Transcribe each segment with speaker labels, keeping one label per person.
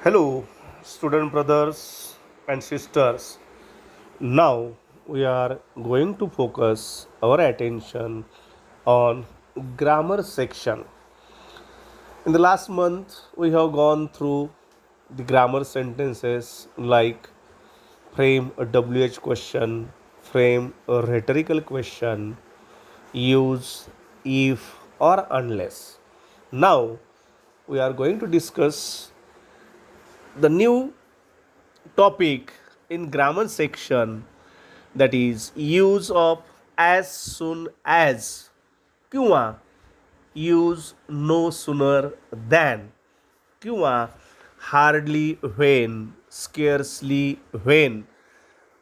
Speaker 1: Hello, student brothers and sisters. Now we are going to focus our attention on grammar section. In the last month, we have gone through the grammar sentences like frame a WH question, frame a rhetorical question, use if or unless. Now we are going to discuss the new topic in grammar section, that is use of as soon as किंवा use no sooner than किंवा hardly when, scarcely when.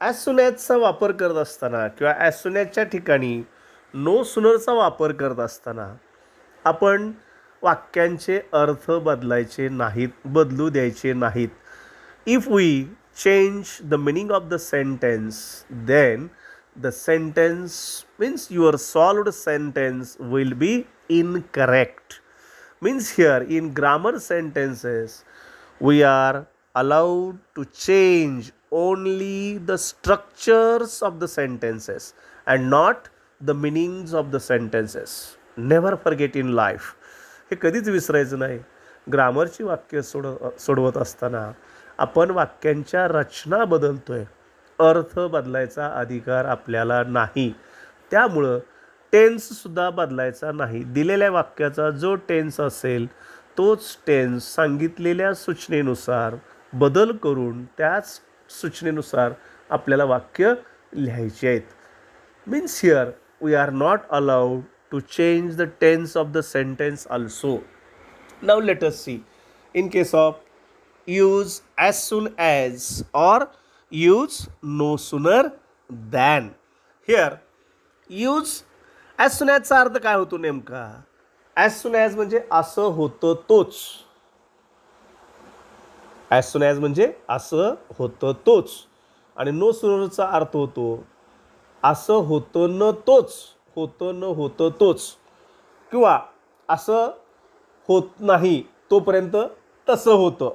Speaker 1: As soon ॲजचा वापर करत असताना किंवा as soon ॲजच्या ठिकाणी no सुनरचा वापर करत असताना आपण वाक्यांचे अर्थ बदलायचे नाहीत, बदलू द्यायचे नाहीत. If we change the meaning of the sentence, then the sentence means your solved sentence will be incorrect. Means here in grammar sentences we are allowed to change only the structures of the sentences and not the meanings of the sentences. Never forget in life. हे कधीच विसरायचं नाही. ग्रामरची वाक्य सोडवत असताना आपण वाक्यांच्या रचना बदलतोय, अर्थ बदलायचा अधिकार आपल्याला नाही. त्यामुळं टेन्ससुद्धा बदलायचा नाही. दिलेल्या वाक्याचा जो टेन्स असेल तोच टेन्स सांगितलेल्या सूचनेनुसार बदल करून त्याच सूचनेनुसार आपल्याला वाक्य लिहायचे आहेत. Means here we are not allowed to change the tense of the sentence also. Now let us see in case of use as soon as or use no sooner than. Here use as soon as चा अर्थ काय होतो नेमका? as soon as म्हणजे असं होतं तोच. as soon as म्हणजे असं होतं तोच. आणि no sooner चा अर्थ होतो असं होतं न तोच, होतं न होतं तोच, किंवा असं होत नाही तोपर्यंत तसं होतं.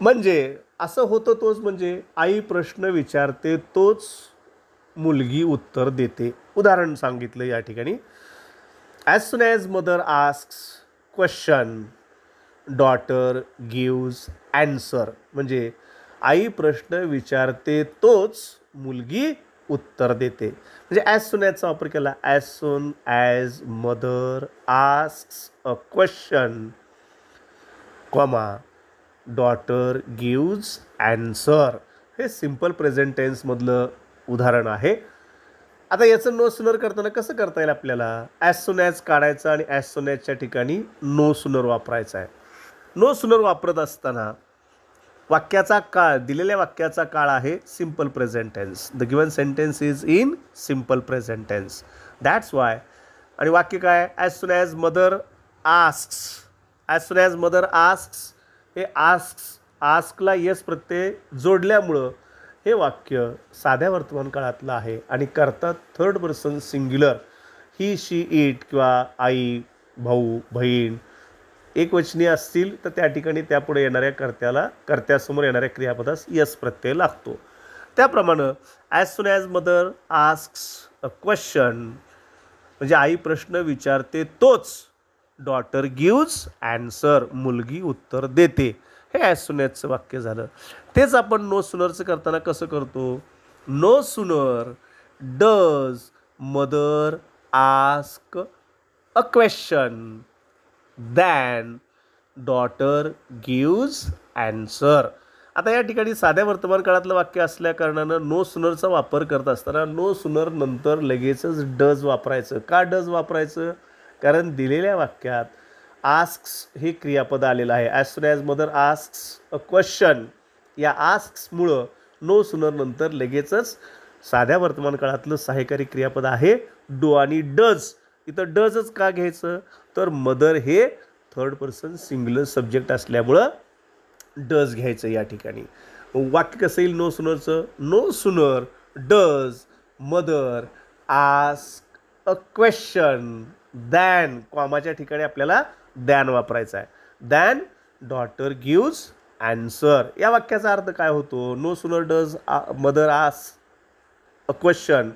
Speaker 1: म्हणजे असं होतं तोच म्हणजे आई प्रश्न विचारते तोच मुलगी उत्तर देते. उदाहरण सांगितलं या ठिकाणी. As soon as mother asks question, daughter gives answer. म्हणजे आई प्रश्न विचारते तोच मुलगी उत्तर देते. म्हणजे ॲज सून ॲजचा वापर केला. As soon as mother asks a question, comma daughter gives answer. हे सिम्पल प्रेझेंट टेन्समधलं उदाहरण आहे. आता याचं नो सुनर करताना कसं करता येईल आपल्याला? ॲज सून ॲज काढायचं आणि ॲज सून ॲजच्या ठिकाणी नो सुनर वापरायचा आहे. नो सुनर वापरत असताना वाक्याचा काळ, दिलेल्या वाक्याचा काळ आहे simple present tense. The given sentence is in simple present tense. That's why. आणि वाक्य काय? As soon as mother asks. As soon as mother asks, हे आस्कला येस प्रत्यय जोडल्यामुळं हे वाक्य साध्या वर्तमान काळातलं आहे आणि करतात third person singular. He, she, it किंवा आई, भाऊ, बहीण एकवचनी असतील तर त्या ठिकाणी त्यापुढे येणाऱ्या कर्त्यासमोर येणाऱ्या क्रियापदास यस प्रत्यय लागतो. त्याप्रमाणे as soon as mother asks a question म्हणजे आई प्रश्न विचारते तोच डॉटर गिव्स ॲन्सर, मुलगी उत्तर देते. हे ॲज सून ॲजचं वाक्य झालं. तेच आपण नो सुनरचं करताना कसं करतो? No sooner does mother ask a question than daughter gives answer. आता या ठिकाणी साध्या वर्तमान काळातलं वाक्य असल्या कारणानं नो सुनरचा वापर करत असताना नो सुनर नंतर लगेचच डज वापरायचं. का डज वापरायचं? कारण दिलेल्या वाक्यात आस्क्स हे क्रियापद आलेलं आहे. As soon as mother asks a question, या आस्क्समुळं नो सुनर नंतर लगेचच साध्या वर्तमान काळातलं सहाय्यकारी क्रियापद आहे डू. आणि डज, इथं डजच का घ्यायचं? तर मदर हे थर्ड पर्सन सिंग्युलर सब्जेक्ट असल्यामुळं डज घ्यायचं या ठिकाणी. वाक्य कसं येईल नो सुनरचं? No sooner does mother ask a question than, कॉमाच्या ठिकाणी आपल्याला दॅन वापरायचा आहे. Than daughter gives answer. या वाक्याचा अर्थ काय होतो? No sooner does mother ask a question.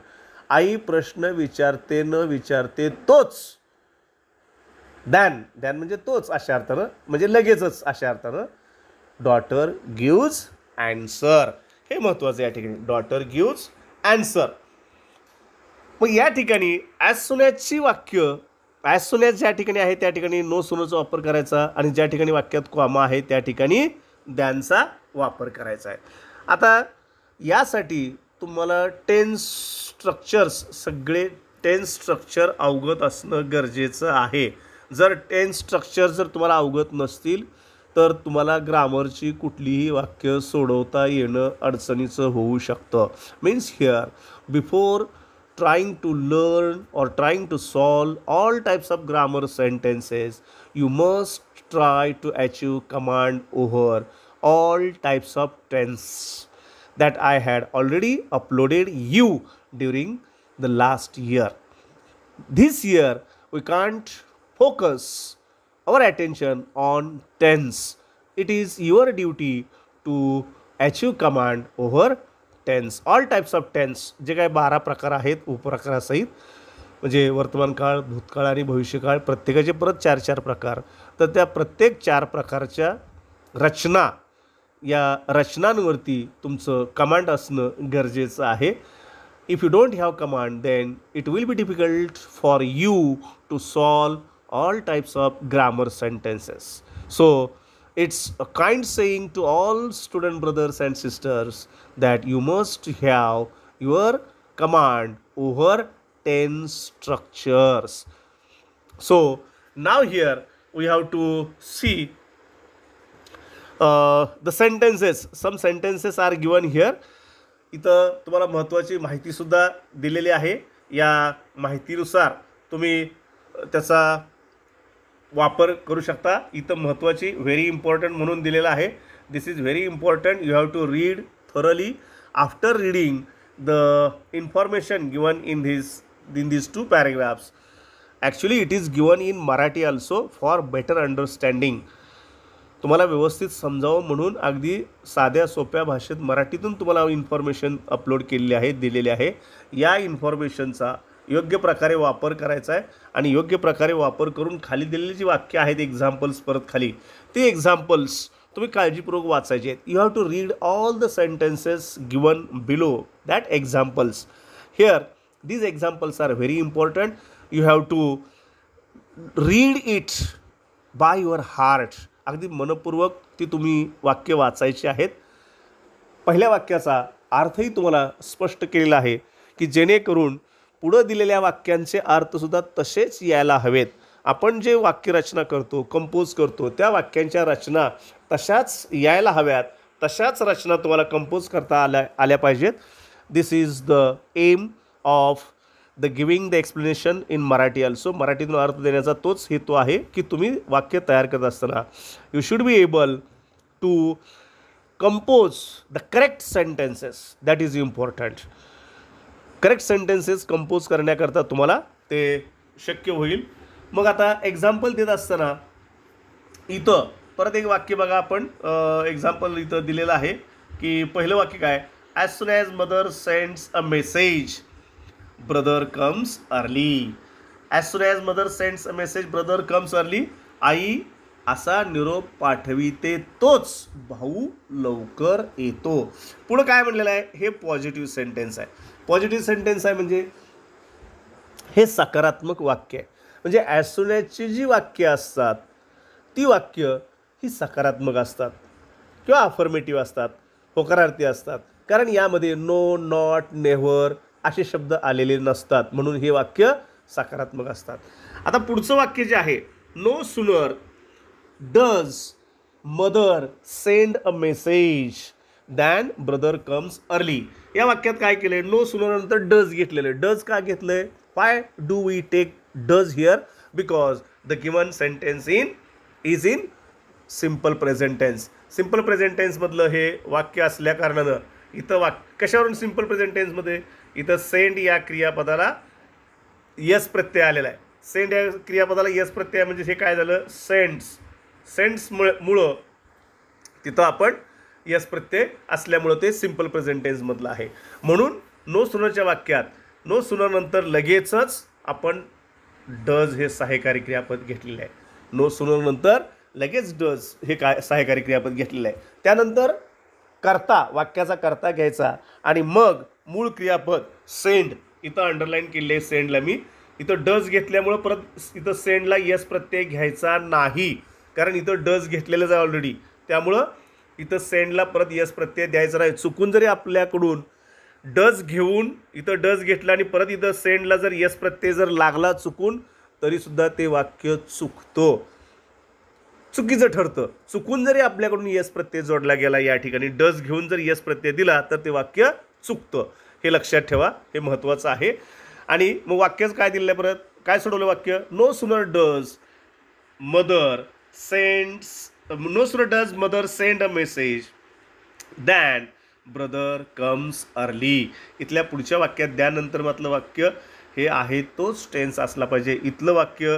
Speaker 1: आई प्रश्न विचारते न विचारते तोच. दॅन म्हणजे तोच अशा अर्थानं, म्हणजे लगेचच अशा अर्थानं डॉटर गिव्ज आन्सर. हे महत्त्वाचं या ठिकाणी, डॉटर गिव्ज आन्सर. मग या ठिकाणी ॲज सून ॲजची वाक्य, ॲज सून ॲज ज्या ठिकाणी आहे त्या ठिकाणी नो सूनरचा वापर करायचा आणि ज्या ठिकाणी वाक्यात कॉमा आहे त्या ठिकाणी दॅनचा वापर करायचा आहे. आता यासाठी तुम्हाला टेन्स स्ट्रक्चर्स, सगळे टेन्स स्ट्रक्चर अवगत असणं गरजेचं आहे. जर टेन्स स्ट्रक्चर जर तुम्हाला अवगत नसतील तर तुम्हाला ग्रामरची कुठलीही वाक्य सोडवता येणं अडचणीचं होऊ शकतं. Means here before trying to learn or trying to solve all types of grammar sentences, you must try to achieve command over all types of tense that I had already uploaded you during the last year. This year we can't focus our attention on tense. It is your duty to achieve command over tense. All types of tense, जे काही 12 प्रकार आहेत उपप्रकारासहित, म्हणजे वर्तमानकाळ, भूतकाळ आणि भविष्यकाळ, प्रत्येकाचे परत 4-4 प्रकार. तर त्या प्रत्येक 4 प्रकारच्या रचना, या रचनांवरती तुमचं कमांड असणं गरजेचं आहे. If you don't have command then it will be difficult for you to solve all types of grammar sentences. So it's a kind saying to all student brothers and sisters that you must have your command over 10 structures. So now here we have to see the sentences. Some sentences are given here. इथं तुम्हाला महत्त्वाची माहितीसुद्धा दिलेली आहे. या माहितीनुसार तुम्ही त्याचा वापर करू शकता. इथं महत्त्वाची व्हेरी इम्पॉर्टंट म्हणून दिलेलं आहे. This is very important. You have to read thoroughly. After reading the information given in these 2 paragraphs, actually it is given in Marathi also for better understanding. तुम्हाला व्यवस्थित समजावं म्हणून अगदी साध्या सोप्या भाषेत मराठीतून तुम्हाला इन्फॉर्मेशन अपलोड केलेली आहे, दिलेली आहे. या इन्फॉर्मेशनचा योग्य प्रकारे वापर करायचा आहे आणि योग्य प्रकारे वापर करून खाली दिलेली जी वाक्य आहेत एक्झाम्पल्स, परत खाली ते एक्झाम्पल्स तुम्ही काळजीपूर्वक वाचायचे आहेत. You have to read all the sentences given below that examples. Here these examples are very important. You have to read it by your heart. अगदी मनपूर्वक ती तुम्ही वाक्य वाचायची आहेत. पहिल्या वाक्याचा अर्थही तुम्हाला स्पष्ट केलेला आहे की जेणेकरून पुढं दिलेल्या वाक्यांचे अर्थसुद्धा तसेच यायला हवेत. आपण जे वाक्यरचना करतो, कंपोज करतो, त्या वाक्यांच्या रचना तशाच यायला हव्यात. तशाच रचना तुम्हाला कंपोज करता आल्या पाहिजेत. This is the aim of the giving the explanation in Marathi also. मराठीतून अर्थ देण्याचा तोच हेतू आहे की तुम्ही वाक्य तयार करत असताना you should be able to compose the correct sentences. That is important. Correct sentences compose करण्याकरता तुम्हाला ते शक्य होईल. मग आता एक्झाम्पल देत असताना इथं परत एक वाक्य बघा. आपण एक्झाम्पल इथं दिलेलं आहे की पहिलं वाक्य काय? As soon as mother sends a message brother comes early. As soon as mother sends a message brother comes early. आई असा निरोप पाठविते तोच भाऊ लवकर येतो. पुढं काय म्हणलेलं आहे? हे पॉझिटिव्ह सेंटेन्स आहे. पॉझिटिव्ह सेंटेन्स आहे म्हणजे हे सकारात्मक वाक्य आहे. म्हणजे ॲज सून ॲजची जी वाक्य असतात ती वाक्य ही सकारात्मक असतात किंवा अफर्मेटिव्ह असतात, होकारार्थी असतात. कारण यामध्ये नो, नॉट, नेव्हर असे शब्द आलेले नसतात, म्हणून हे वाक्य सकारात्मक असतात. आता पुढचं वाक्य जे आहे, no sooner does mother send a message than brother comes early. या वाक्यात काय केलं आहे? नो सूनर नंतर डज घेतलेलं आहे. डज का घेतलं आहे? Why do we take does here? Because the given sentence is in simple present tense. Simple present टेन्समधलं हे वाक्य असल्या कारणानं इथं कशावरून सिम्पल प्रेझेंट टेन्समध्ये इथं सेंड या क्रियापदाला यस प्रत्यय आलेला आहे. सेंड या क्रियापदाला यस प्रत्यय म्हणजे हे काय झालं? सेंड्स. सेंट्समुळं तिथं आपण यस प्रत्यय असल्यामुळं ते सिम्पल प्रेझेंट टेन्समधलं आहे. म्हणून नो सुनरच्या वाक्यात नो सुनर नंतर लगेचच आपण डज हे सहाय्यकारी क्रियापद घेतलेलं आहे. नो सुनर नंतर लगेच डज हे सहाय्यकारी क्रियापद घेतलेलं आहे. त्यानंतर कर्ता, वाक्याचा कर्ता घ्यायचा आणि मग मूळ क्रियापद सेंड, इथं अंडरलाईन केले सेंडला मी, इथं डज घेतल्यामुळं परत इथं सेंडला यस प्रत्यय घ्यायचा नाही, कारण इथं डज घेतलेलंच आहे ऑलरेडी. त्यामुळं इथं सेंडला परत यस प्रत्यय द्यायचा नाही. चुकून जरी आपल्याकडून डज घेऊन इथं डज घेतला आणि परत इथं सेंडला जर यस प्रत्यय जर लागला चुकून, तरीसुद्धा ते वाक्य चुकतं, चुकीचं ठरतं. चुकून जरी आपल्याकडून यस प्रत्यय जोडला गेला या ठिकाणी, डज घेऊन जर यस प्रत्यय दिला तर ते वाक्य चुकतं. हे लक्षात ठेवा, हे महत्त्वाचं आहे. आणि मग वाक्यच काय दिलेलं आहे, परत काय सोडवलं वाक्य, no sooner does mother sends, no sooner does mother send a message than brother comes early. इथल्या पुढच्या वाक्यात द्यानंतर म्हटलं वाक्य हे आहे तोच टेन्स असला पाहिजे. इथलं वाक्य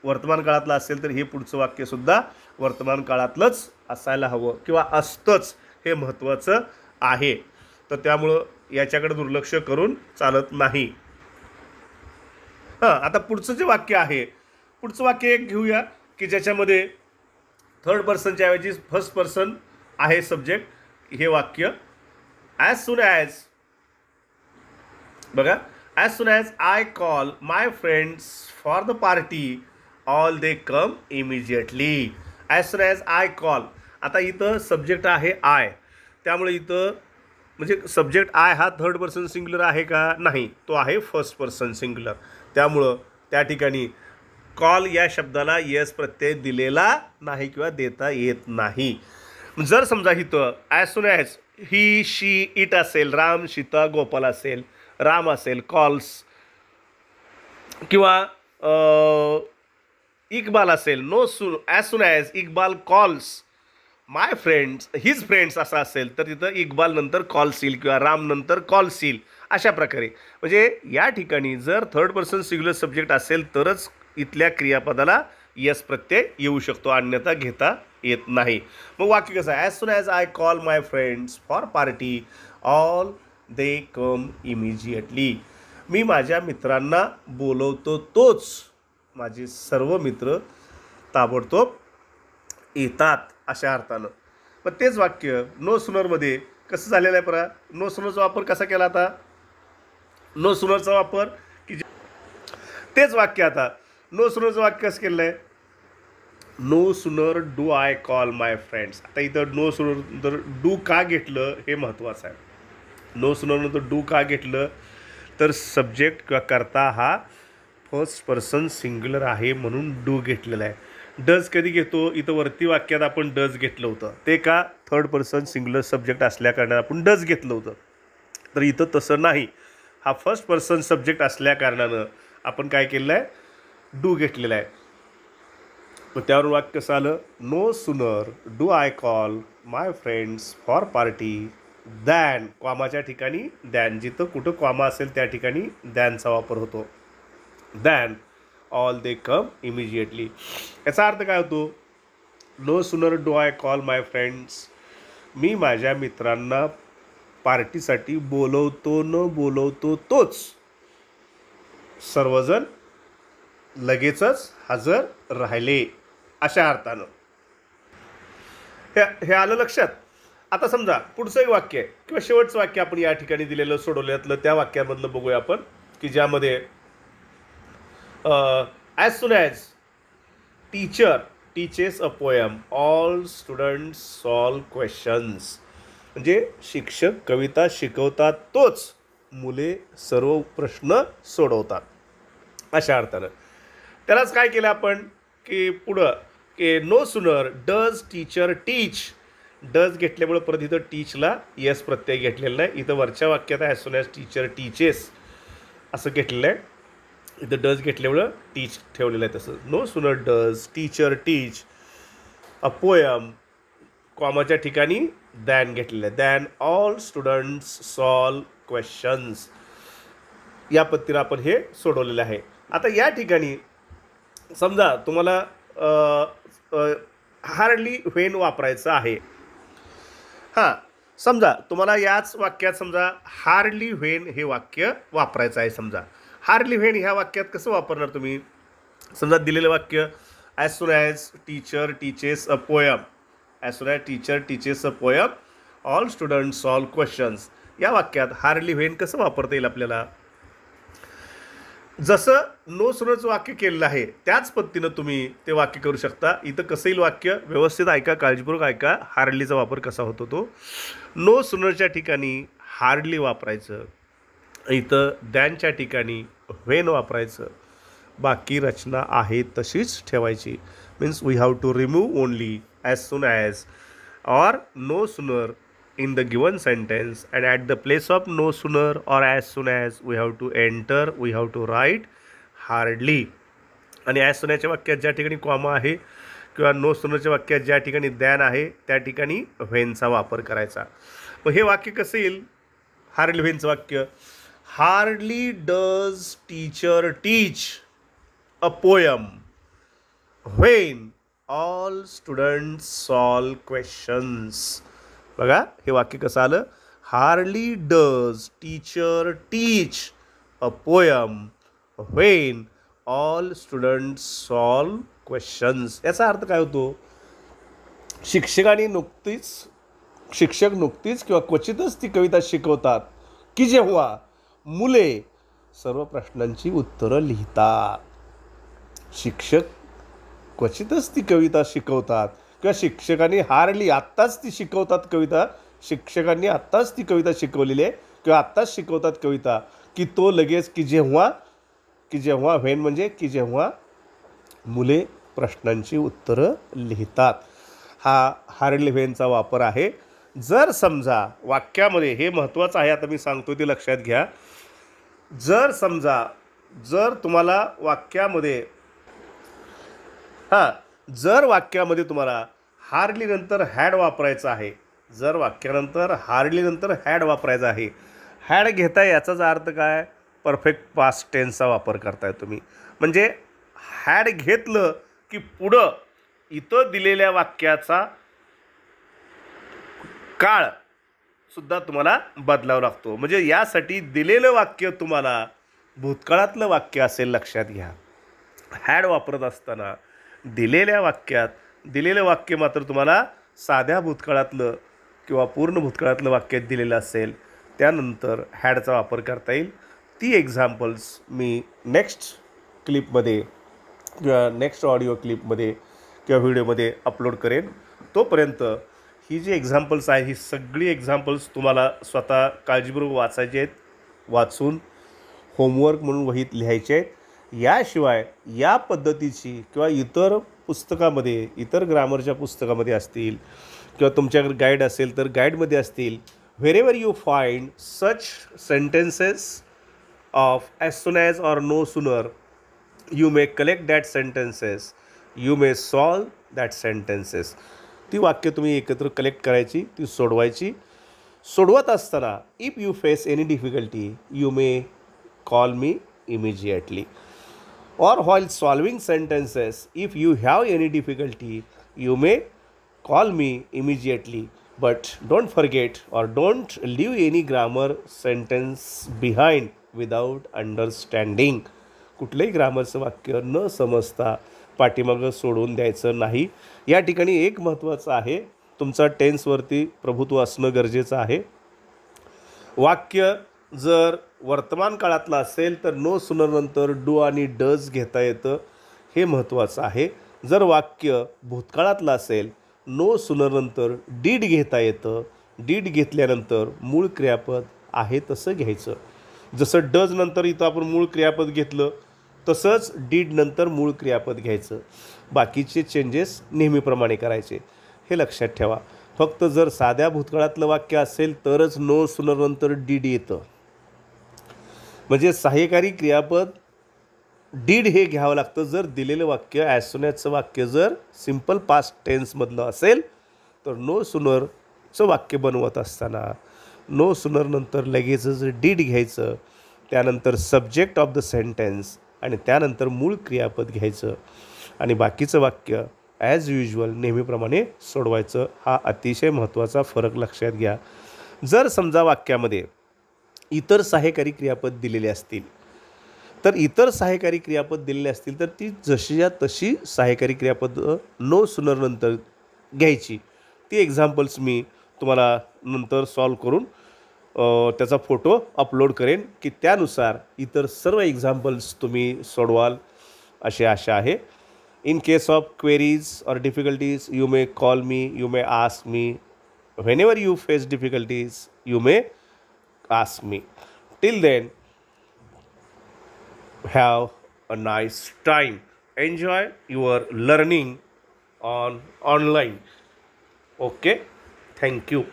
Speaker 1: वर्तमान काळातलं असेल तर हे पुढचं वाक्यसुद्धा वर्तमान काळातलंच असायला हवं किंवा असतंच, हे महत्त्वाचं आहे. तर त्यामुळं याच्याकडे दुर्लक्ष करून चालत नाही. आता पुढचं जे वाक्य आहे, पुढचं वाक्य एक घेऊया की ज्याच्यामध्ये थर्ड पर्सनच्या ऐवजी फर्स्ट पर्सन आहे सब्जेक्ट. हे वाक्य ॲज सून ॲज, बघा, as soon as I call my friends for the party all they come immediately. As soon as I call, आता इथं सब्जेक्ट आहे आय, त्यामुळे इथं म्हणजे सब्जेक्ट आय हा थर्ड पर्सन सिंग्युलर आहे का, नाही, तो आहे फर्स्ट पर्सन सिंग्युलर. त्यामुळं त्या ठिकाणी कॉल या शब्दाला यस प्रत्यय दिलेला नाही किंवा देता येत नाही. जर समजा इथं as soon as he she it असेल, राम सीता गोपाल असेल, राम असेल कॉल्स, किंवा इक्बाल असेल, no soon as soon as Iqbal calls my friends his friends असं असेल तर तिथं इक्बाल नंतर कॉल्स येईल किंवा राम नंतर कॉल्स येईल. अशा प्रकारे म्हणजे या ठिकाणी जर थर्ड पर्सन सिंग्युलर सब्जेक्ट असेल तरच इथल्या क्रियापदाला यस प्रत्यय येऊ शकतो, अन्यथा घेता येत नाही. मग वाक्य कसं आहे, as soon as I call my friends for party all they come immediately. मी माझ्या मित्रांना बोलवतो तोच माझे सर्व मित्र ताबडतोब येतात, अशा अर्थानं. पण तेच वाक्य नो सुनरमध्ये कसं झालेलं आहे, परा नो सुनरचा वापर कसा केला, आता नो सुनरचा वापर की तेच वाक्य आता नो सुनरचं वाक्य कसं केलं आहे, no sooner do I call my friends. आता इथं नो सुनर डू का घेतलं हे महत्त्वाचं आहे. नो सुनरनंतर डू का घेतलं तर सब्जेक्ट किंवा कर्ता हा फर्स्ट पर्सन सिंग्युलर आहे म्हणून डू घेतलेला आहे. डज कधी घेतो, इथं वरती वाक्यात आपण डज घेतलं होतं, ते का थर्ड पर्सन सिंग्युलर सब्जेक्ट असल्याकारणानं आपण डज घेतलं होतं. तर इथं तसं नाही, हा फर्स्ट पर्सन सब्जेक्ट असल्याकारणानं आपण काय केलेलं आहे, डू घेतलेला आहे. मग त्यावर वाक्य कसं आलं, no sooner do I call my friends for party than, कॉमाच्या ठिकाणी दॅन, जिथं कुठं कॉमा असेल त्या ठिकाणी दॅनचा वापर होतो, than all they come immediately. याचा अर्थ काय होतो, no sooner do I call my friends, मी माझ्या मित्रांना पार्टीसाठी बोलवतो न बोलवतो तोच सर्वजण लगेचच हजर राहिले, अशा अर्थानं. हे आलं लक्षात. आता समजा पुढचं एक वाक्य आहे किंवा शेवटचं वाक्य आपण या ठिकाणी दिलेलं सोडवल्यातलं त्या वाक्यामधलं बघूया आपण, की ज्यामध्ये as soon as teacher teaches a poem all students solve questions. म्हणजे शिक्षक कविता शिकवतात तोच मुले सर्व प्रश्न सोडवतात, अशा अर्थानं. त्यालाच काय केलं आपण की पुढं की no sooner does teacher teach, does घेतल्यामुळे परत इथं टीचला यस प्रत्यय घेतलेला नाही. इथं वरच्या वाक्यात as soon as teacher teaches असं घेतलेलं आहे, इथं डज घेतल्यामुळं टीच ठेवलेलं आहे. तसं no sooner does teacher teach a poem, कॉमाच्या ठिकाणी दॅन घेतलेलं आहे, than all students solve questions. या पद्धतीनं आपण हे सोडवलेलं आहे. आता या ठिकाणी समजा तुम्हाला हार्डली व्हेन वापरायचं आहे. हां, समजा तुम्हाला याच वाक्यात समजा हार्डली व्हेन हे वाक्य वापरायचं आहे. समजा हार्डली व्हेन ह्या वाक्यात कसं वापरणार तुम्ही? समजा दिलेलं वाक्य as soon as teacher teaches a poem, as soon as teacher teaches a poem all student solve questions. या वाक्यात हार्डली व्हेन कसं वापरता येईल आपल्याला? जसं नो सुनरचं वाक्य केलेलं आहे त्याच पद्धतीनं तुम्ही ते वाक्य करू शकता. इथं कसं येईल वाक्य? व्यवस्थित ऐका, काळजीपूर्वक ऐका. हार्डलीचा वापर कसा होतो तो. नो सुनरच्या ठिकाणी हार्डली वापरायचं, इथं दॅनच्या ठिकाणी व्हेन वापरायचं. बाकी रचना आहे तशीच ठेवायची. Means we have to remove only as soon as or no sooner in the given sentence, and at the place of no sooner or as soon as we have to write hardly. आणि as soon च्या वाक्यात ज्या ठिकाणी comma आहे किंवा no सुनरच्या वाक्यात ज्या ठिकाणी दॅन आहे त्या ठिकाणी व्हेनचा वापर करायचा. मग हे वाक्य कसं येईल? हार्डली व्हेनचं वाक्य, hardly does teacher teach a poem when all students solve questions. बघा हे वाक्य कसं आलं? Hardly does teacher teach a poem when all students solve questions. याचा अर्थ काय होतो? शिक्षक नुकतीच किंवा क्वचितच ती कविता शिकवतात की जेव्हा मुले सर्व प्रश्नांची उत्तरं लिहितात. शिक्षक क्वचितच ती कविता शिकवतात किंवा शिक्षकांनी हार्डली आत्ताच ती शिकवतात कविता, शिक्षकांनी आत्ताच ती कविता शिकवलेली आहे किंवा आत्ताच शिकवतात कविता, की तो लगेच की जेव्हा व्हेन म्हणजे की जेव्हा मुले प्रश्नांची उत्तरं लिहितात. हा हार्डली व्हेनचा वापर आहे. जर समजा वाक्यामध्ये, हे महत्त्वाचं आहे आता मी सांगतो ते लक्षात घ्या, जर तुम्हाला वाक्यामध्ये जर वाक्यामध्ये तुम्हाला हार्डली नंतर हॅड वापरायचं आहे, जर वाक्यानंतर हार्डली नंतर हॅड वापरायचं आहे, हॅड घेताय याचाच अर्थ काय? परफेक्ट पास्ट टेन्सचा वापर करताय तुम्ही. म्हणजे हॅड घेतलं की पुढं इथं दिलेल्या वाक्याचा काळ सुद्धा तुम्हाला बदलावा लागतो. म्हणजे यासाठी दिलेलं वाक्य तुम्हाला भूतकाळातलं वाक्य असेल लक्षात घ्या. हॅड वापरत असताना दिलेल्या वाक्यात दिलेलं वाक्य मात्र तुम्हाला साध्या भूतकाळातलं किंवा पूर्ण भूतकाळातलं वाक्यात दिलेलं असेल, त्यानंतर हॅडचा वापर करता येईल. ती एक्झाम्पल्स मी नेक्स्ट क्लिपमध्ये किंवा नेक्स्ट ऑडिओ क्लिपमध्ये किंवा व्हिडिओमध्ये अपलोड करेन. तोपर्यंत ही जी एक्झाम्पल्स आहे ही सगळी एक्झाम्पल्स तुम्हाला स्वतः काळजीपूर्वक वाचायचे आहेत, वाचून होमवर्क म्हणून वहीत लिहायचे आहेत. याशिवाय या पद्धतीची किंवा इतर पुस्तकामध्ये, इतर ग्रामरच्या पुस्तकामध्ये असतील किंवा तुमच्याकडे गाईड असेल तर गाईडमध्ये असतील, wherever you find such sentences of as soon as or no sooner, you may collect that sentences, you may solve that sentences. ती वाक्य तुम्ही एकत्र कलेक्ट करायची, ती सोडवायची. सोडवत असताना if you face any difficulty you may call me immediately. Or while solving sentences, if you have any difficulty, you may call me immediately. But don't forget or don't leave any grammar sentence behind without understanding. कुठलंही ग्रामरचं वाक्य न समजता पाठीमागं सोडून द्यायचं नाही. या ठिकाणी एक महत्त्वाचं आहे, तुमचा टेन्सवरती प्रभुत्व असणं गरजेचं आहे. वाक्य जर वर्तमान काळातलं असेल तर नो सुनर नंतर डू आणि डज घेता येतं, हे महत्त्वाचं आहे. जर वाक्य भूतकाळातलं असेल नो सुनर नंतर डीड घेता येतं, डीड घेतल्यानंतर मूळ क्रियापद आहे तसं घ्यायचं. जसं डज नंतर इथं आपण मूळ क्रियापद घेतलं तसंच डीड नंतर मूळ क्रियापद घ्यायचं. बाकीचे चेंजेस नेहमीप्रमाणे करायचे, हे लक्षात ठेवा. फक्त जर साध्या भूतकाळातलं वाक्य असेल तरच नो सुनर नंतर डीड येतं. म्हणजे सहाय्यकारी क्रियापद डीड हे घ्यावं लागतं जर दिलेलं वाक्य ॲज सून ॲजचं वाक्य जर सिम्पल पास्ट टेन्समधलं असेल. तर नो सुनरचं वाक्य बनवत असताना नो सुनर नंतर लगेचच डीड घ्यायचं, त्यानंतर सब्जेक्ट ऑफ द सेंटेन्स आणि त्यानंतर मूळ क्रियापद घ्यायचं आणि बाकीचं वाक्य ॲज युजल नेहमीप्रमाणे सोडवायचं. हा अतिशय महत्त्वाचा फरक लक्षात घ्या. जर समजा वाक्यामध्ये इतर सहाय्यकारी क्रियापद दिलेले असतील, तर इतर सहाय्यकारी क्रियापद दिलेले असतील तर ती जशीच्या तशी सहाय्यकारी क्रियापद नो सुनर नंतर घ्यायची. ती एक्झाम्पल्स मी तुम्हाला नंतर सॉल्व करून त्याचा फोटो अपलोड करेन, की त्यानुसार इतर सर्व एक्झाम्पल्स तुम्ही सोडवाल अशी आशा आहे. In case of queries or difficulties, you may call me, you may ask me. Whenever you face difficulties, you may ask me. Till then, have a nice time. Enjoy your learning on online. Okay, thank you.